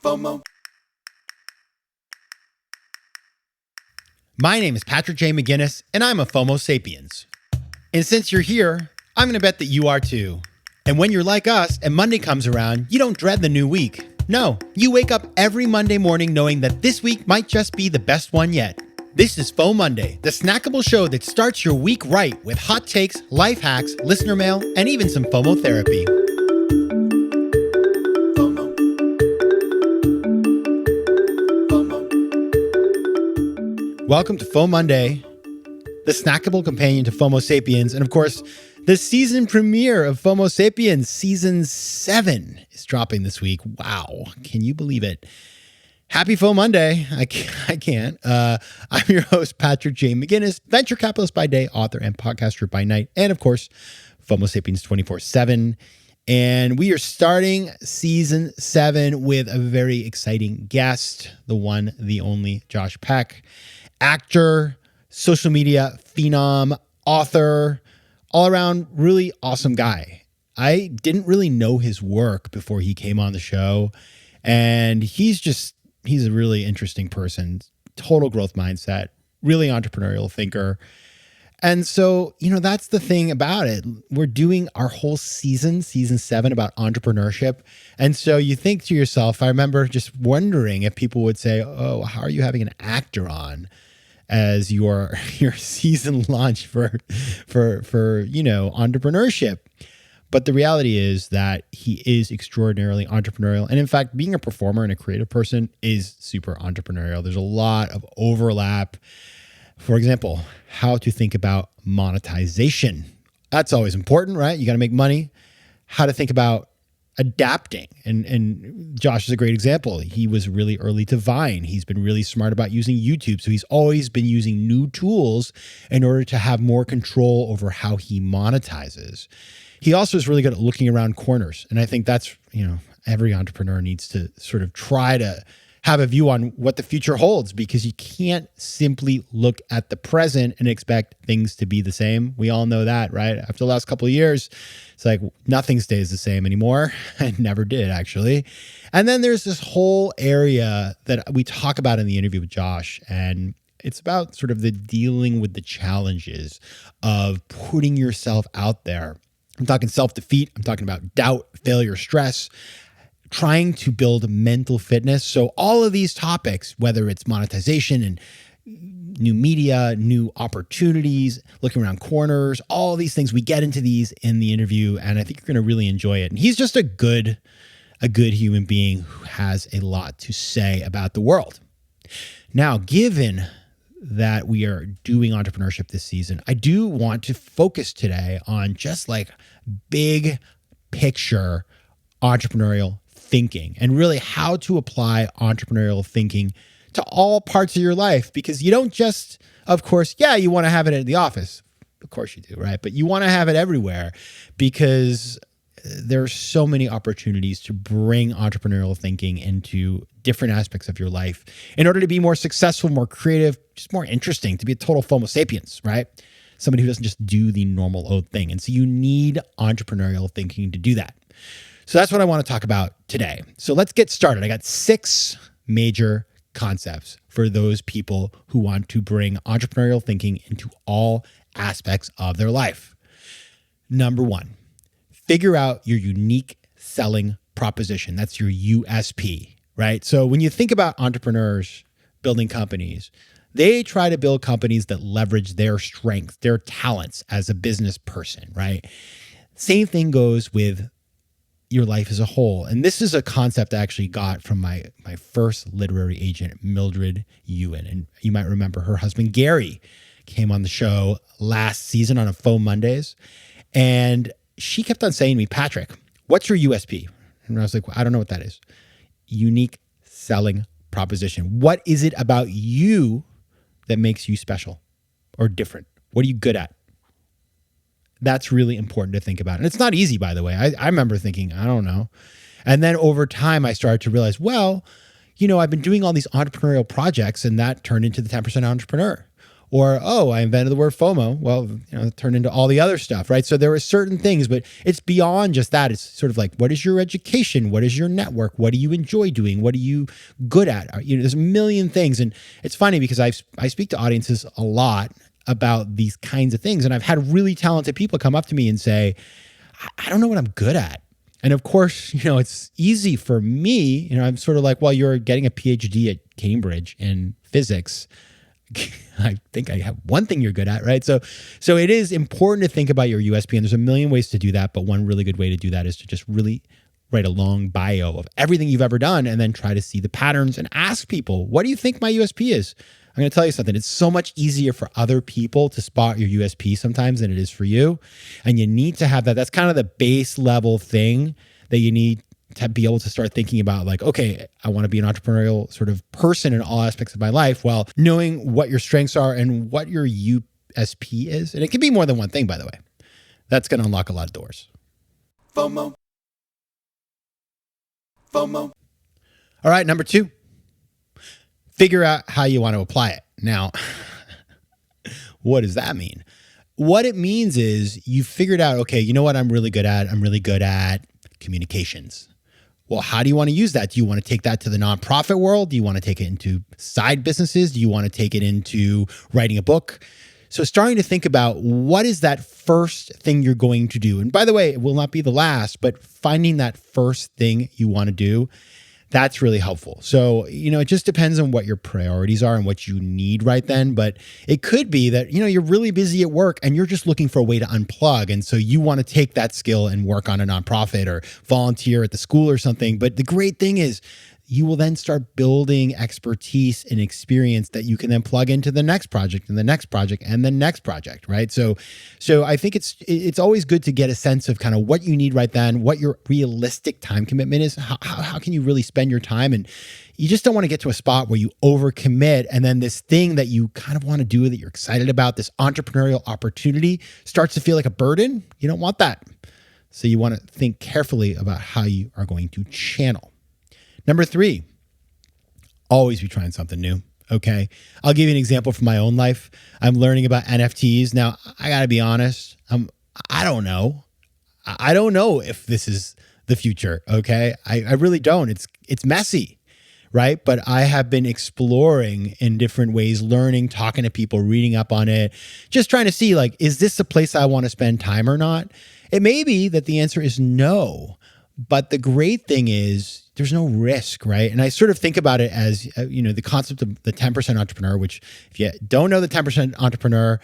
FOMO. My name is Patrick J. McGinnis, and I'm a FOMO Sapiens. And since you're here, I'm going to bet that you are too. And when you're like us and Monday comes around, you don't dread the new week. No, you wake up every Monday morning knowing that this week might just be the best one yet. This is FOMOnday, the snackable show that starts your week right with hot takes, life hacks, listener mail, and even some FOMO therapy. FOMO. FOMO. Welcome to FOMOnday, the snackable companion to FOMO Sapiens, and of course, the season premiere of FOMO Sapiens, Season 7 is dropping this week. Wow, can you believe it? Happy FOMOnday. I can't. I'm your host, Patrick J. McGinnis, venture capitalist by day, author and podcaster by night, and of course, FOMO Sapiens 24/7. And we are starting Season 7 with a very exciting guest, the one, the only Josh Peck, actor, social media phenom, author, all around really awesome guy. I didn't really know his work before he came on the show. And he's a really interesting person, total growth mindset, really entrepreneurial thinker. And so, that's the thing about it. We're doing our whole season 7 about entrepreneurship. And so you think to yourself, I remember just wondering if people would say, oh, how are you having an actor on as your season launch for entrepreneurship? But the reality is that he is extraordinarily entrepreneurial. And in fact, being a performer and a creative person is super entrepreneurial. There's a lot of overlap. For example, how to think about monetization. That's always important, right? You got to make money. How to think about adapting. And Josh is a great example. He was really early to Vine. He's been really smart about using YouTube. So he's always been using new tools in order to have more control over how he monetizes. He also is really good at looking around corners. And I think that's, every entrepreneur needs to sort of try to have a view on what the future holds, because you can't simply look at the present and expect things to be the same. We all know that, right? After the last couple of years, it's like nothing stays the same anymore. It never did, actually. And then there's this whole area that we talk about in the interview with Josh, and it's about sort of the dealing with the challenges of putting yourself out there. I'm talking self-defeat. I'm talking about doubt, failure, stress, trying to build mental fitness. So all of these topics, whether it's monetization and new media, new opportunities, looking around corners, all these things, we get into these in the interview, and I think you're going to really enjoy it. And he's just a good human being who has a lot to say about the world. Now, given that we are doing entrepreneurship this season, I do want to focus today on just like big picture entrepreneurial thinking and really how to apply entrepreneurial thinking to all parts of your life, because you don't just, of course, you want to have it at the office. Of course you do, right? But you want to have it everywhere, because there are so many opportunities to bring entrepreneurial thinking into different aspects of your life in order to be more successful, more creative, just more interesting, to be a total FOMO sapiens, right? Somebody who doesn't just do the normal old thing. And so you need entrepreneurial thinking to do that. So that's what I want to talk about today. So let's get started. I got 6 major concepts for those people who want to bring entrepreneurial thinking into all aspects of their life. Number 1, figure out your unique selling proposition. That's your USP, right? So when you think about entrepreneurs building companies, they try to build companies that leverage their strengths, their talents as a business person, right? Same thing goes with your life as a whole. And this is a concept I actually got from my first literary agent, Mildred Ewan. And you might remember her husband, Gary, came on the show last season on a FOMOndays. And she kept on saying to me, Patrick, what's your USP? And I was like, well, I don't know what that is. Unique selling proposition. What is it about you that makes you special or different? What are you good at? That's really important to think about. And it's not easy, by the way. I remember thinking, I don't know. And then over time, I started to realize, well, I've been doing all these entrepreneurial projects, and that turned into the 10% entrepreneur. Or, oh, I invented the word FOMO. Well, it turned into all the other stuff, right? So there are certain things, but it's beyond just that. It's sort of like, what is your education? What is your network? What do you enjoy doing? What are you good at? There's a million things. And it's funny because I speak to audiences a lot about these kinds of things. And I've had really talented people come up to me and say, I don't know what I'm good at. And of course, it's easy for me. I'm sort of like, well, you're getting a PhD at Cambridge in physics. I think I have one thing you're good at, right? So it is important to think about your USP, and there's a million ways to do that. But one really good way to do that is to just really write a long bio of everything you've ever done and then try to see the patterns and ask people, what do you think my USP is? I'm going to tell you something. It's so much easier for other people to spot your USP sometimes than it is for you. And you need to have that. That's kind of the base level thing that you need to be able to start thinking about, like, okay, I want to be an entrepreneurial sort of person in all aspects of my life, while knowing what your strengths are and what your USP is. And it can be more than one thing, by the way. That's going to unlock a lot of doors. FOMO. All right, number 2. Figure out how you want to apply it. Now, what does that mean? What it means is you figured out, okay, you know what I'm really good at? I'm really good at communications. Well, how do you want to use that? Do you want to take that to the nonprofit world? Do you want to take it into side businesses? Do you want to take it into writing a book? So starting to think about, what is that first thing you're going to do? And by the way, it will not be the last, but finding that first thing you want to do, that's really helpful. So, it just depends on what your priorities are and what you need right then. But it could be that, you're really busy at work and you're just looking for a way to unplug. And so you want to take that skill and work on a nonprofit or volunteer at the school or something. But the great thing is, you will then start building expertise and experience that you can then plug into the next project and the next project and the next project, right? So I think it's always good to get a sense of kind of what you need right then, what your realistic time commitment is, how can you really spend your time, and you just don't want to get to a spot where you overcommit and then this thing that you kind of want to do that you're excited about, this entrepreneurial opportunity, starts to feel like a burden. You don't want that. So you want to think carefully about how you are going to channel. Number 3, always be trying something new. Okay. I'll give you an example from my own life. I'm learning about NFTs. Now, I got to be honest. I don't know. I don't know if this is the future. Okay. I really don't. It's messy, right? But I have been exploring in different ways, learning, talking to people, reading up on it, just trying to see, like, is this a place I want to spend time or not? It may be that the answer is no. But the great thing is there's no risk, right? And I sort of think about it as, the concept of the 10% entrepreneur, which if you don't know the 10% entrepreneur,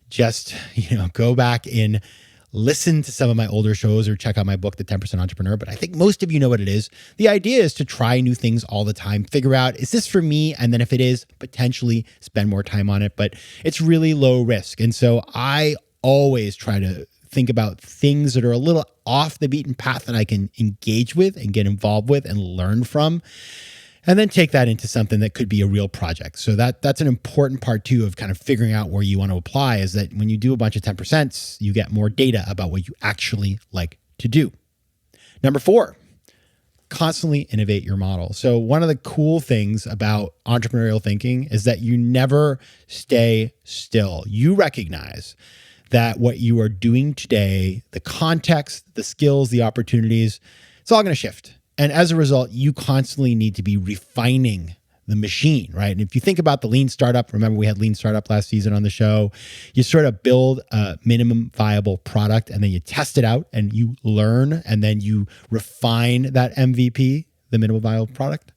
just, go back and listen to some of my older shows or check out my book, The 10% Entrepreneur. But I think most of you know what it is. The idea is to try new things all the time, figure out, is this for me? And then if it is, potentially spend more time on it. But it's really low risk. And so I always try to think about things that are a little off the beaten path that I can engage with and get involved with and learn from, and then take that into something that could be a real project. So that's an important part too of kind of figuring out where you want to apply, is that when you do a bunch of 10%, you get more data about what you actually like to do. Number 4, constantly innovate your model. So one of the cool things about entrepreneurial thinking is that you never stay still. You recognize that what you are doing today, the context, the skills, the opportunities, it's all going to shift. And as a result, you constantly need to be refining the machine, right? And if you think about the lean startup, remember we had lean startup last season on the show, you sort of build a minimum viable product and then you test it out and you learn and then you refine that MVP, the minimum viable product.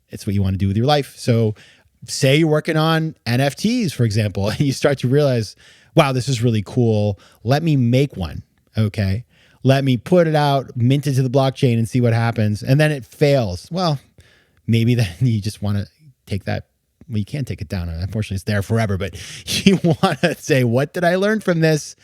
It's what you want to do with your life. So say you're working on NFTs, for example, and you start to realize, wow, this is really cool. Let me make one, okay? Let me put it out, mint it to the blockchain and see what happens. And then it fails. Well, maybe then you just want to take that. Well, you can't take it down. Unfortunately, it's there forever. But you want to say, what did I learn from this?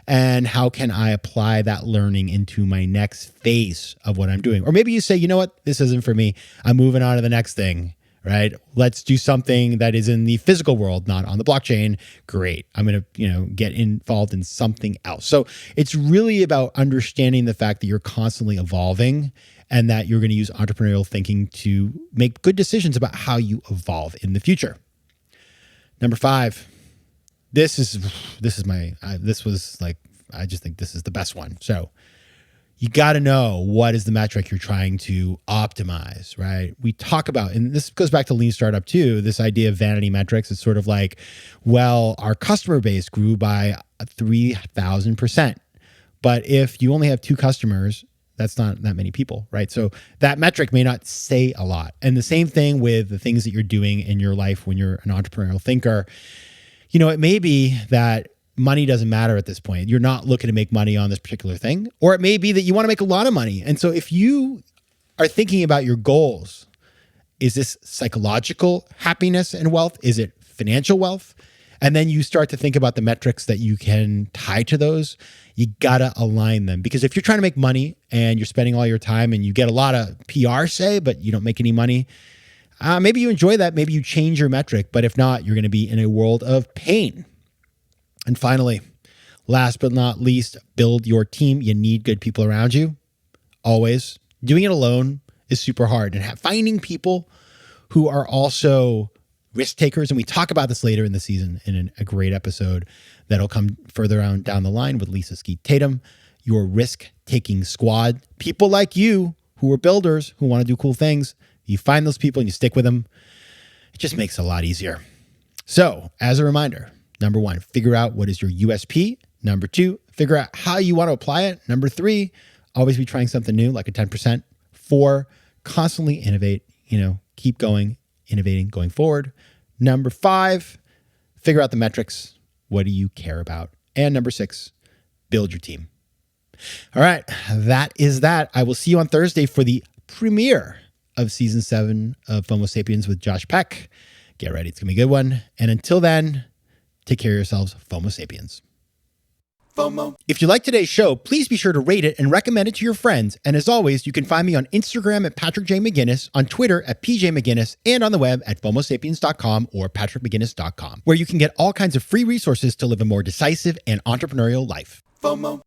And how can I apply that learning into my next phase of what I'm doing? Or maybe you say, you know what? This isn't for me. I'm moving on to the next thing. Right? Let's do something that is in the physical world, not on the blockchain. Great. I'm going to, get involved in something else. So it's really about understanding the fact that you're constantly evolving and that you're going to use entrepreneurial thinking to make good decisions about how you evolve in the future. Number 5, this was like, I just think this is the best one. So you got to know what is the metric you're trying to optimize, right? We talk about, and this goes back to lean startup too, this idea of vanity metrics. It's sort of like, well, our customer base grew by 3,000%. But if you only have 2 customers, that's not that many people, right? So that metric may not say a lot. And the same thing with the things that you're doing in your life when you're an entrepreneurial thinker. You know, it may be that money doesn't matter at this point. You're not looking to make money on this particular thing. Or it may be that you want to make a lot of money. And so if you are thinking about your goals, is this psychological happiness and wealth? Is it financial wealth? And then you start to think about the metrics that you can tie to those. You got to align them, because if you're trying to make money and you're spending all your time and you get a lot of PR say, but you don't make any money, maybe you enjoy that. Maybe you change your metric, but if not, you're going to be in a world of pain. And finally, last but not least, build your team. You need good people around you. Always. Doing it alone is super hard. And finding people who are also risk takers, and we talk about this later in the season in a great episode that'll come further on down the line with Lisa Skeet Tatum, your risk-taking squad. People like you who are builders, who want to do cool things. You find those people and you stick with them. It just makes it a lot easier. So, as a reminder, number 1, figure out what is your USP. Number 2, figure out how you want to apply it. Number 3, always be trying something new, like a 10%. 4, constantly innovate, keep going, innovating, going forward. Number 5, figure out the metrics. What do you care about? And number 6, build your team. All right, that is that. I will see you on Thursday for the premiere of season 7 of FOMO Sapiens with Josh Peck. Get ready. It's going to be a good one. And until then, take care of yourselves, FOMO Sapiens. FOMO. If you like today's show, please be sure to rate it and recommend it to your friends. And as always, you can find me on Instagram at Patrick J. McGinnis, on Twitter at PJ McGinnis, and on the web at FOMOsapiens.com or PatrickMcGinnis.com, where you can get all kinds of free resources to live a more decisive and entrepreneurial life. FOMO.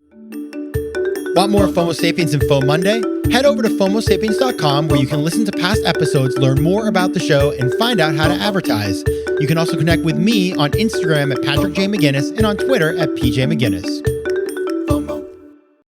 Want more FOMO Sapiens and FOMOnday? Head over to FOMOsapiens.com, where you can listen to past episodes, learn more about the show, and find out how to advertise. You can also connect with me on Instagram at Patrick J. McGinnis and on Twitter at PJ McGinnis.